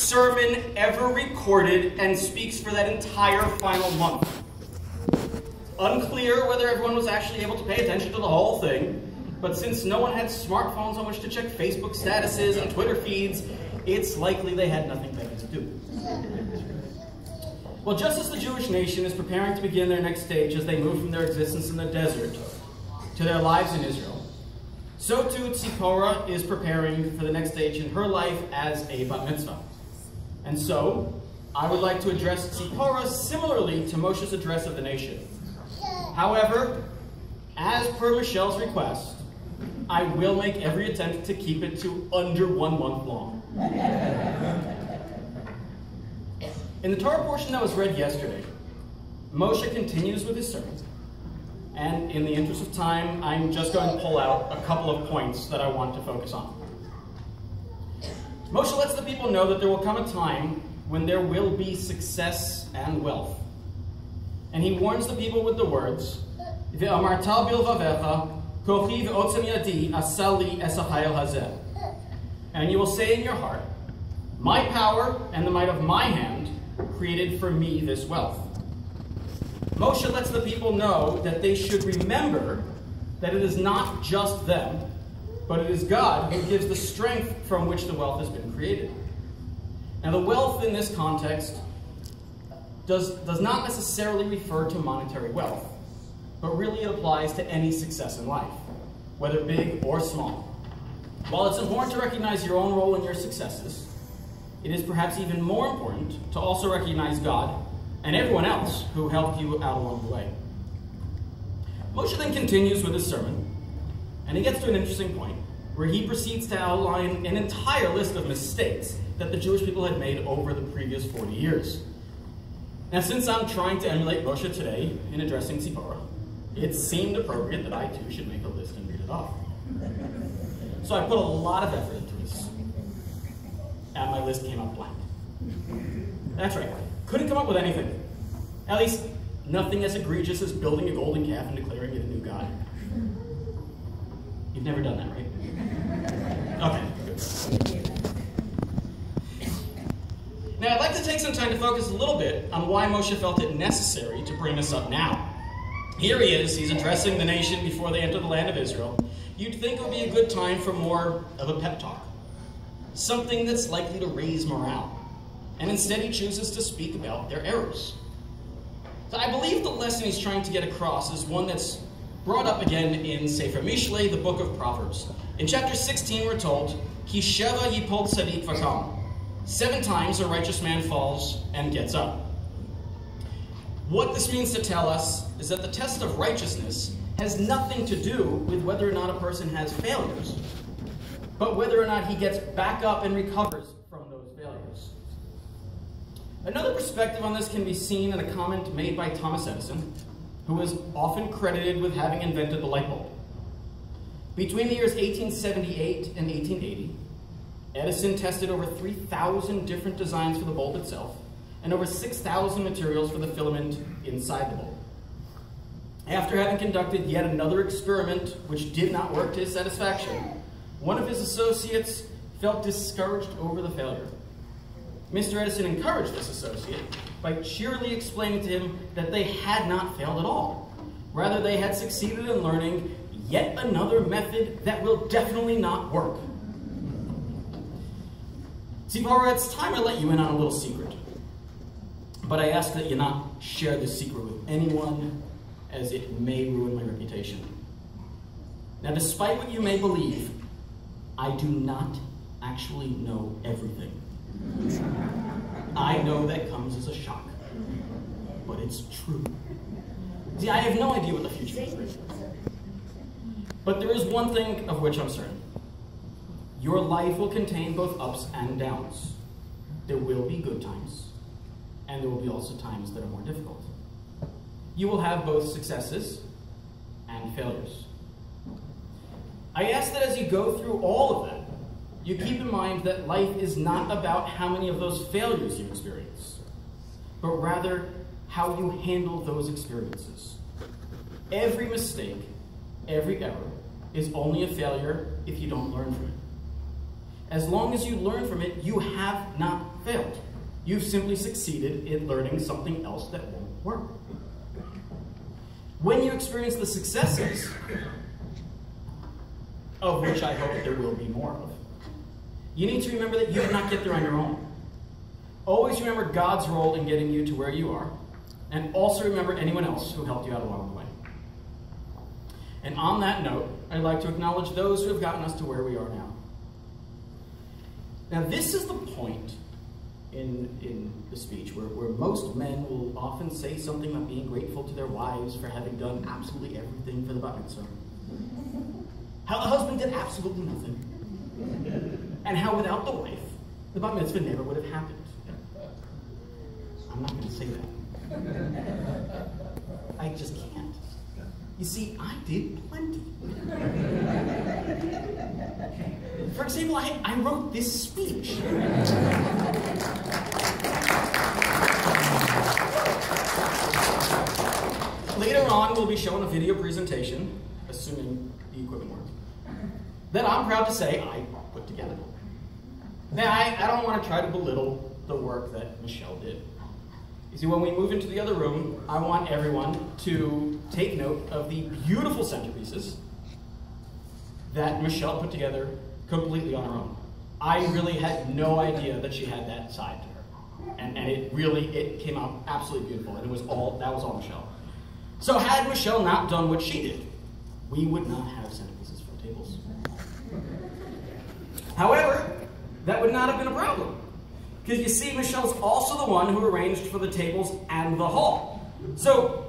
sermon ever recorded and speaks for that entire final month. Unclear whether everyone was actually able to pay attention to the whole thing, but since no one had smartphones on which to check Facebook statuses and Twitter feeds, it's likely they had nothing better to do. Well, just as the Jewish nation is preparing to begin their next stage as they move from their existence in the desert to their lives in Israel, so too Tzipora is preparing for the next stage in her life as a bat mitzvah. And so, I would like to address Tzipora similarly to Moshe's address of the nation. However, as per Michelle's request, I will make every attempt to keep it to under 1 month long. In the Torah portion that was read yesterday, Moshe continues with his sermon, and in the interest of time, I'm just going to pull out a couple of points that I want to focus on. Moshe lets the people know that there will come a time when there will be success and wealth. And he warns the people with the words, "Ve'amarta bilvavecha, kochi ve'otzem yadi asali esachayel hazeh." And you will say in your heart, "My power and the might of my hand created for me this wealth." Moshe lets the people know that they should remember that it is not just them, but it is God who gives the strength from which the wealth has been created. Now, the wealth in this context does not necessarily refer to monetary wealth, but really it applies to any success in life, whether big or small. While it's important to recognize your own role in your successes, it is perhaps even more important to also recognize God and everyone else who helped you out along the way. Moshe then continues with his sermon, and he gets to an interesting point where he proceeds to outline an entire list of mistakes that the Jewish people had made over the previous 40 years. Now, since I'm trying to emulate Moshe today in addressing Tzipora, it seemed appropriate that I too should make a list and read it off. So I put a lot of effort into this, and my list came up blank. That's right, couldn't come up with anything. At least, nothing as egregious as building a golden calf and declaring it a new god. You've never done that, right? Okay, good. Now, I'd like to take some time to focus a little bit on why Moshe felt it necessary to bring this up now. Here he is, he's addressing the nation before they enter the land of Israel. You'd think it would be a good time for more of a pep talk, something that's likely to raise morale. And instead he chooses to speak about their errors. So I believe the lesson he's trying to get across is one that's brought up again in Sefer Mishlei, the book of Proverbs. In chapter 16 we're told, Ki sheva yipol tzadik v'kam. 7 times a righteous man falls and gets up. What this means to tell us is that the test of righteousness has nothing to do with whether or not a person has failures, but whether or not he gets back up and recovers from those failures. Another perspective on this can be seen in a comment made by Thomas Edison, who is often credited with having invented the light bulb. Between the years 1878 and 1880, Edison tested over 3,000 different designs for the bulb itself, and over 6,000 materials for the filament inside the bulb. After having conducted yet another experiment which did not work to his satisfaction, one of his associates felt discouraged over the failure. Mr. Edison encouraged this associate by cheerily explaining to him that they had not failed at all. Rather, they had succeeded in learning yet another method that will definitely not work. Tzipora, it's time I let you in on a little secret. But I ask that you not share this secret with anyone, as it may ruin my reputation. Now, despite what you may believe, I do not actually know everything. I know that comes as a shock, but it's true. See, I have no idea what the future is. But there is one thing of which I'm certain. Your life will contain both ups and downs. There will be good times, and there will be also times that are more difficult. You will have both successes and failures. I ask that as you go through all of that, you keep in mind that life is not about how many of those failures you experience, but rather how you handle those experiences. Every mistake, every error, is only a failure if you don't learn from it. As long as you learn from it, you have not failed. You've simply succeeded in learning something else that won't work. When you experience the successes, of which I hope there will be more of, you need to remember that you did not get there on your own. Always remember God's role in getting you to where you are, and also remember anyone else who helped you out along the way. And on that note, I'd like to acknowledge those who have gotten us to where we are now. Now, this is the point in the speech where most men will often say something about being grateful to their wives for having done absolutely everything for the bat mitzvah. How the husband did absolutely nothing. And how without the wife, the bat mitzvah never would have happened. I'm not going to say that. I just can't. You see, I did plenty. For example, I wrote this speech. Later on, we'll be shown a video presentation, assuming the equipment works, that I'm proud to say I put together. Now, I don't want to try to belittle the work that Michelle did. You see, when we move into the other room, I want everyone to take note of the beautiful centerpieces that Michelle put together completely on her own. I really had no idea that she had that side to her. And it came out absolutely beautiful, and that was all Michelle. So had Michelle not done what she did, we would not have centerpieces for tables. However, that would not have been a problem. Because you see, Michelle's also the one who arranged for the tables and the hall. So,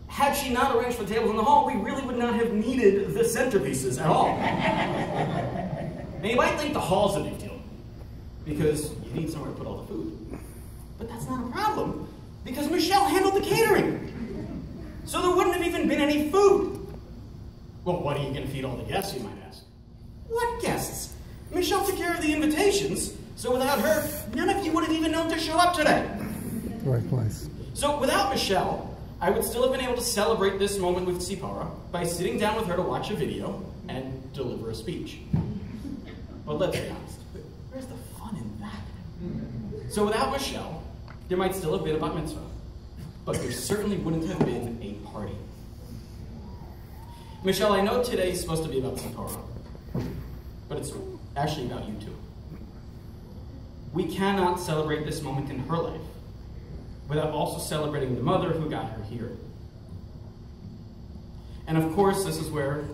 had she not arranged for the tables and the hall, we really would not have needed the centerpieces at all. Now, you might think the hall's a big deal, because you need somewhere to put all the food. But that's not a problem, because Michelle handled the catering. So there wouldn't have even been any food. Well, what are you going to feed all the guests, you might ask? What guests? Michelle took care of the invitations. So without her, none of you would have even known to show up today. Right place. So without Michelle, I would still have been able to celebrate this moment with Tzipora by sitting down with her to watch a video and deliver a speech. But let's be honest, where's the fun in that? So without Michelle, there might still have been a bat mitzvah, but there certainly wouldn't have been a party. Michelle, I know today's supposed to be about Tzipora, but it's actually about you too. We cannot celebrate this moment in her life without also celebrating the mother who got her here. And of course, this is where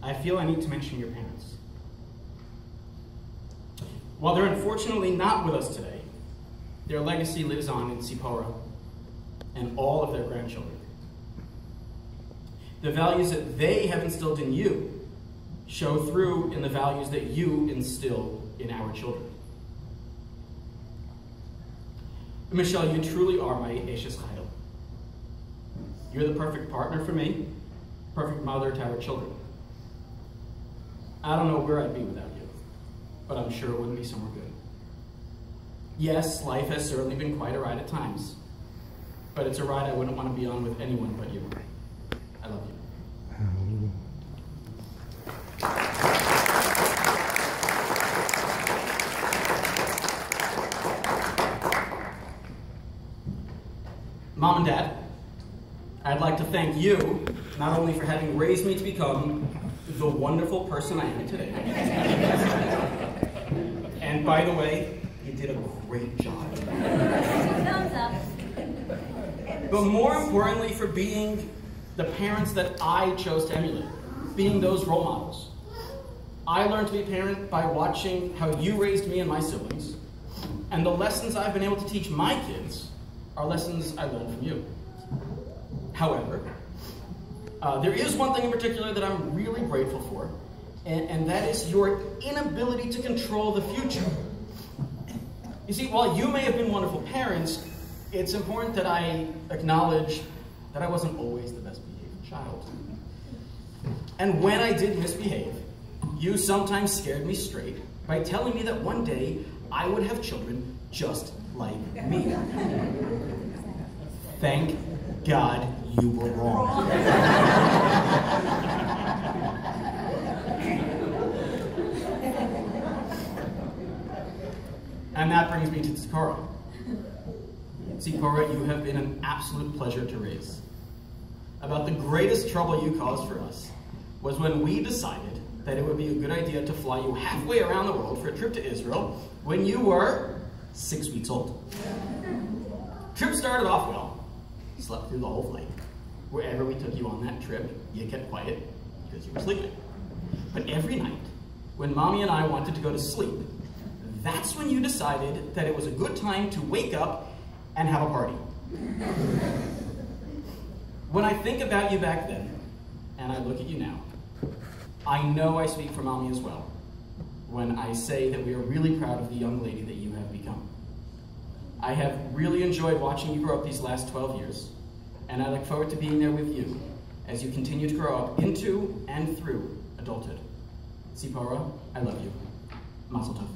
I feel I need to mention your parents. While they're unfortunately not with us today, their legacy lives on in Tzipora and all of their grandchildren. The values that they have instilled in you show through in the values that you instill in our children. Michelle, you truly are my Eshes Chayil. You're the perfect partner for me, perfect mother to our children. I don't know where I'd be without you, but I'm sure it wouldn't be somewhere good. Yes, life has certainly been quite a ride at times, but it's a ride I wouldn't want to be on with anyone but you. I love you. Mom and Dad, I'd like to thank you, not only for having raised me to become the wonderful person I am today, and by the way, you did a great job. Thumbs up. But more importantly, for being the parents that I chose to emulate, being those role models. I learned to be a parent by watching how you raised me and my siblings, and the lessons I've been able to teach my kids are lessons I learned from you. However, there is one thing in particular that I'm really grateful for, and that is your inability to control the future. You see, while you may have been wonderful parents, it's important that I acknowledge that I wasn't always the best behaved child. And when I did misbehave, you sometimes scared me straight by telling me that one day I would have children just like me. Thank God you were wrong. And that brings me to Tzipora. Tzipora, you have been an absolute pleasure to raise. About the greatest trouble you caused for us was when we decided that it would be a good idea to fly you halfway around the world for a trip to Israel when you were 6 weeks old. Trip started off well. You slept through the whole flight. Wherever we took you on that trip, you kept quiet because you were sleeping. But every night, when Mommy and I wanted to go to sleep, that's when you decided that it was a good time to wake up and have a party. When I think about you back then, and I look at you now, I know I speak for Mommy as well when I say that we are really proud of the young lady that you have become. I have really enjoyed watching you grow up these last 12 years, and I look forward to being there with you as you continue to grow up into and through adulthood. Tzipora, I love you. Mazel tov.